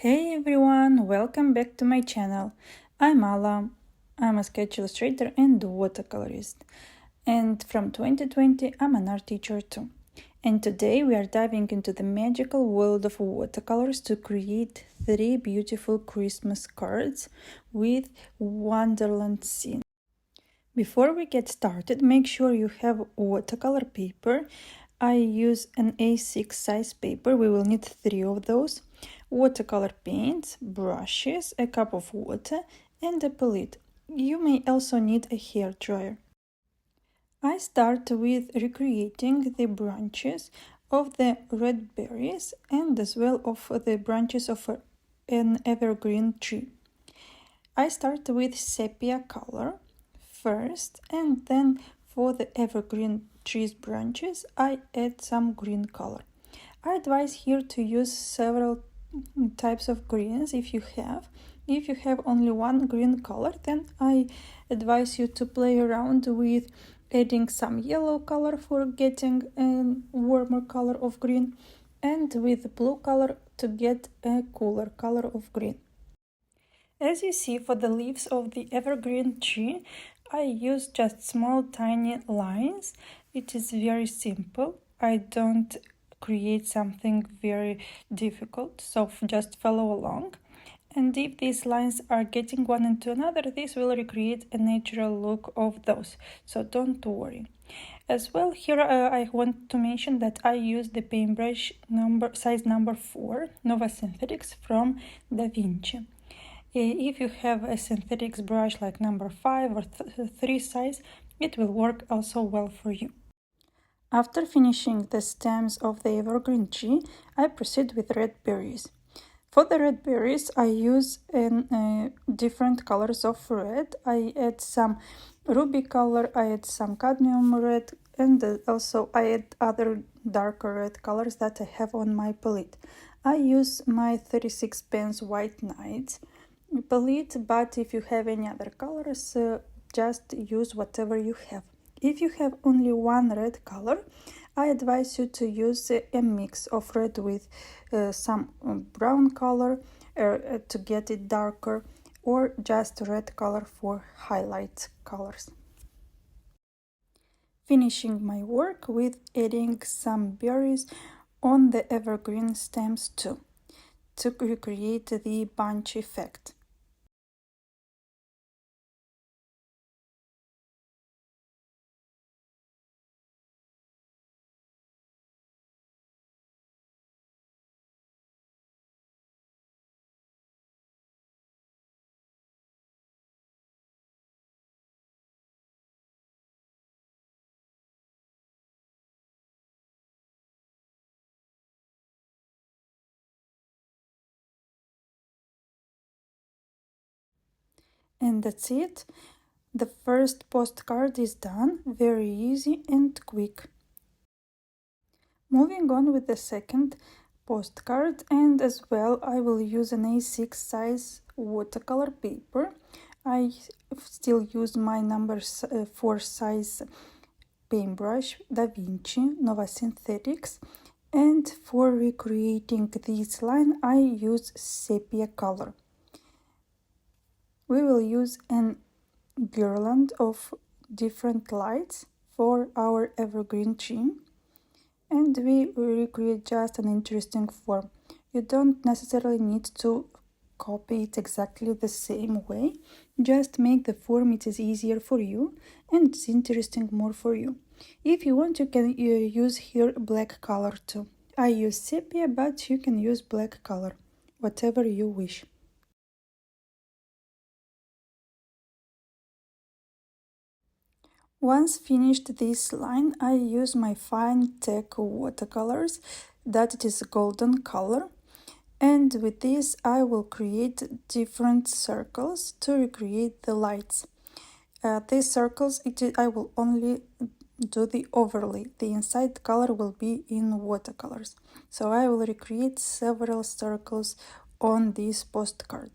Hey everyone, welcome back to my channel. I'm Ala. I'm a sketch illustrator and watercolorist. And from 2020, I'm an art teacher too. And today we are diving into the magical world of watercolors to create 3 beautiful Christmas cards with Wonderland scene. Before we get started, make sure you have watercolor paper. I use an A6 size paper. We will need 3 of those. Watercolor paints, brushes, a cup of water, and a palette. You may also need a hair dryer. I start with recreating the branches of the red berries and as well of the branches of an evergreen tree. I start with sepia color first, and then for the evergreen tree's branches I add some green color. I advise here to use several types of greens if you have. If you have only one green color, then I advise you to play around with adding some yellow color for getting a warmer color of green, and with blue color to get a cooler color of green. As you see, for the leaves of the evergreen tree, I use just small tiny lines. It is very simple. I don't create something very difficult, so just follow along. And if these lines are getting one into another, this will recreate a natural look of those, so don't worry. As well, here I want to mention that I use the paintbrush size number 4 Nova Synthetics from Da Vinci. If you have a synthetics brush like number 5 or 3 size, it will work also well for you. After finishing the stems of the evergreen tree, I proceed with red berries. For the red berries, I use different colors of red. I add some ruby color, I add some cadmium red, and also I add other darker red colors that I have on my palette. I use my 36 pens White Nights palette, but if you have any other colors, just use whatever you have. If you have only one red color, I advise you to use a mix of red with some brown color to get it darker, or just red color for highlight colors. Finishing my work with adding some berries on the evergreen stems too, to recreate the bunch effect. And that's it. The first postcard is done, very easy and quick. Moving on with the second postcard, and as well I will use an A6 size watercolor paper. I still use my number 4 size paintbrush Da Vinci Nova Synthetics, and for recreating this line I use sepia color. We will use an garland of different lights for our evergreen tree, and we recreate just an interesting form. You don't necessarily need to copy it exactly the same way, just make the form it is easier for you and it's interesting more for you. If you want, you can use here black color too. I use sepia, but you can use black color, whatever you wish. Once finished this line, I use my fine tech watercolors, that it is golden color, and with this I will create different circles to recreate the lights. These circles, I will only do the overlay. The inside color will be in watercolors. So I will recreate several circles on this postcard.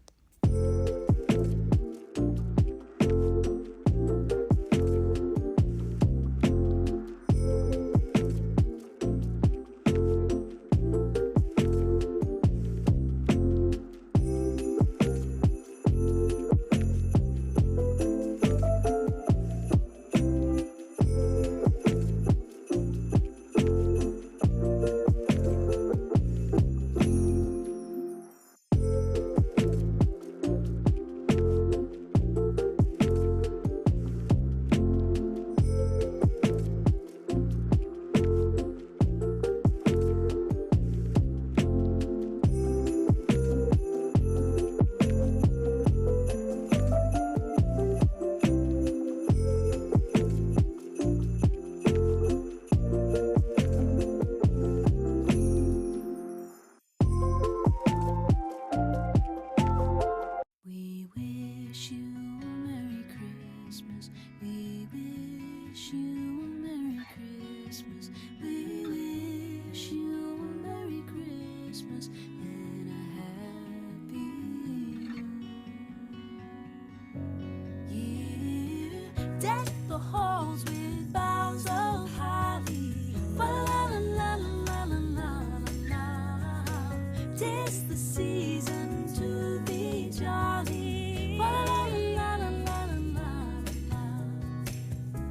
the season to be jolly. La la la la la la la.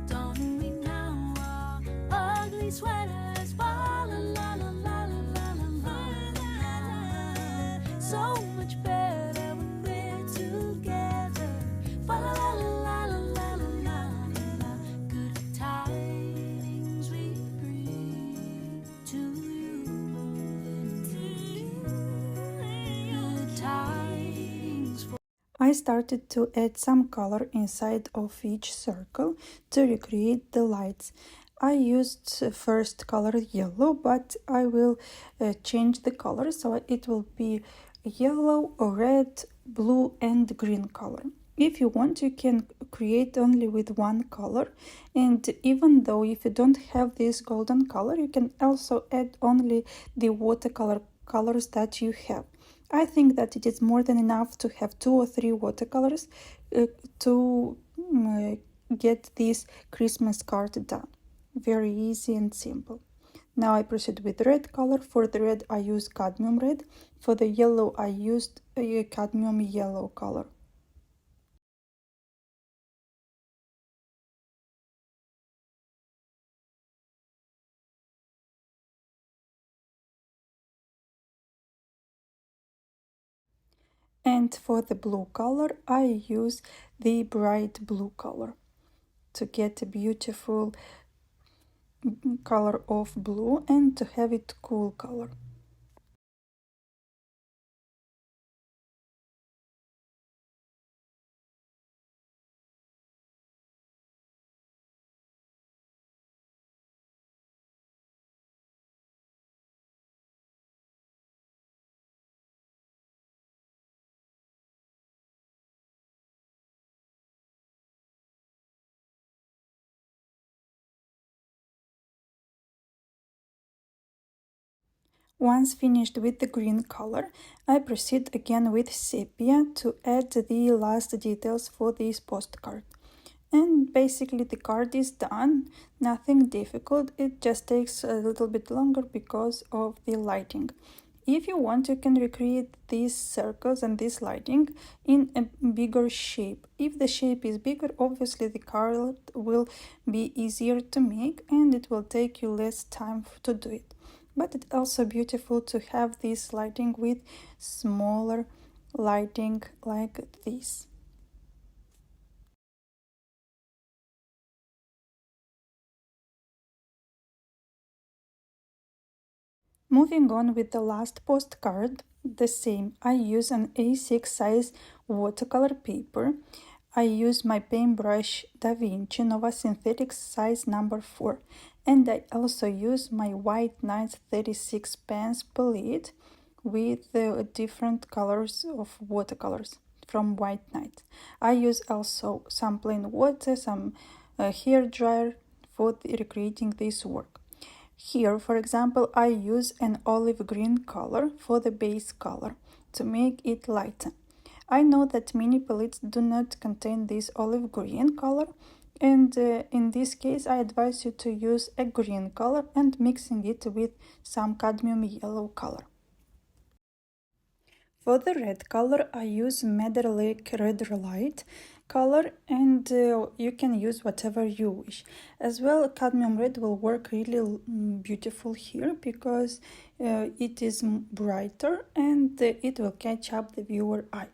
Don't we now our ugly sweaters? La la la la la la la la. So much better when we're together. La la la la la la la. Good tidings we bring to you. Good tidings for. I started to add some color inside of each circle to recreate the lights. I used first color yellow, but I will change the color so it will be yellow, red, blue and green color. If you want, you can create only with one color, and even though if you don't have this golden color, you can also add only the watercolor colors that you have. I think that it is more than enough to have 2 or 3 watercolors to get this Christmas card done. Very easy and simple. Now I proceed with red color. For the red I use cadmium red. For the yellow I used a cadmium yellow color. And for the blue color I use the bright blue color to get a beautiful color of blue and to have it cool color. Once finished with the green color, I proceed again with sepia to add the last details for this postcard. And basically the card is done, nothing difficult, it just takes a little bit longer because of the lighting. If you want, you can recreate these circles and this lighting in a bigger shape. If the shape is bigger, obviously the card will be easier to make and it will take you less time to do it. But it's also beautiful to have this lighting with smaller lighting like this. Moving on with the last postcard, the same. I use an A6 size watercolor paper. I use my paintbrush Da Vinci Nova Synthetics size number 4. And I also use my White Nights 36 pens palette with different colors of watercolors from White Night. I use also some plain water, some hair dryer for recreating this work. Here, for example, I use an olive green color for the base color to make it lighter. I know that many palettes do not contain this olive green color, and in this case I advise you to use a green color and mixing it with some cadmium yellow color. For the red color I use Madder Lake Red Light color, and you can use whatever you wish. As well, cadmium red will work really beautiful here because it is brighter and it will catch up the viewer eye.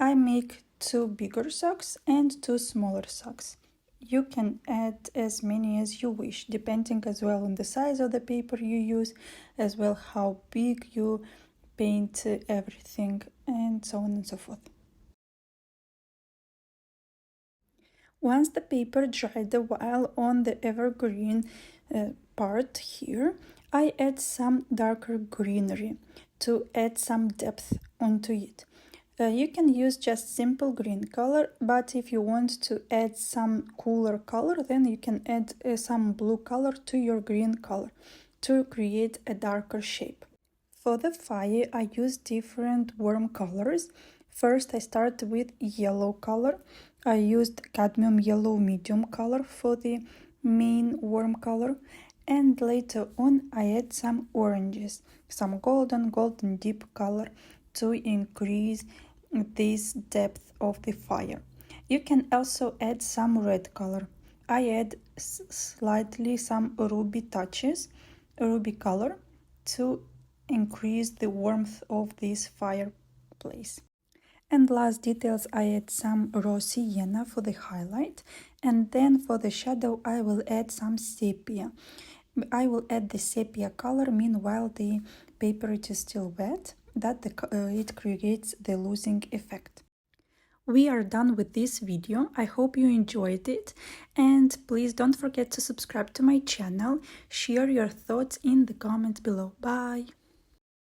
I make 2 bigger socks and 2 smaller socks. You can add as many as you wish, depending as well on the size of the paper you use, as well how big you paint everything, and so on and so forth. Once the paper dried a while on the evergreen part here, I add some darker greenery to add some depth onto it. You can use just simple green color, but if you want to add some cooler color, then you can add some blue color to your green color to create a darker shape. For the fire, I use different warm colors. First, I start with yellow color. I used cadmium yellow medium color for the main warm color. and later on I add some oranges, some golden deep color to increase this depth of the fire. You can also add some red color. I add slightly some ruby touches, ruby color, to increase the warmth of this fireplace. And last details, I add some raw sienna for the highlight, and then for the shadow I will add some sepia. I will add the sepia color meanwhile the paper is still wet, that it creates the losing effect. We are done with this video. I hope you enjoyed it, and please don't forget to subscribe to my channel, share your thoughts in the comments below. Bye!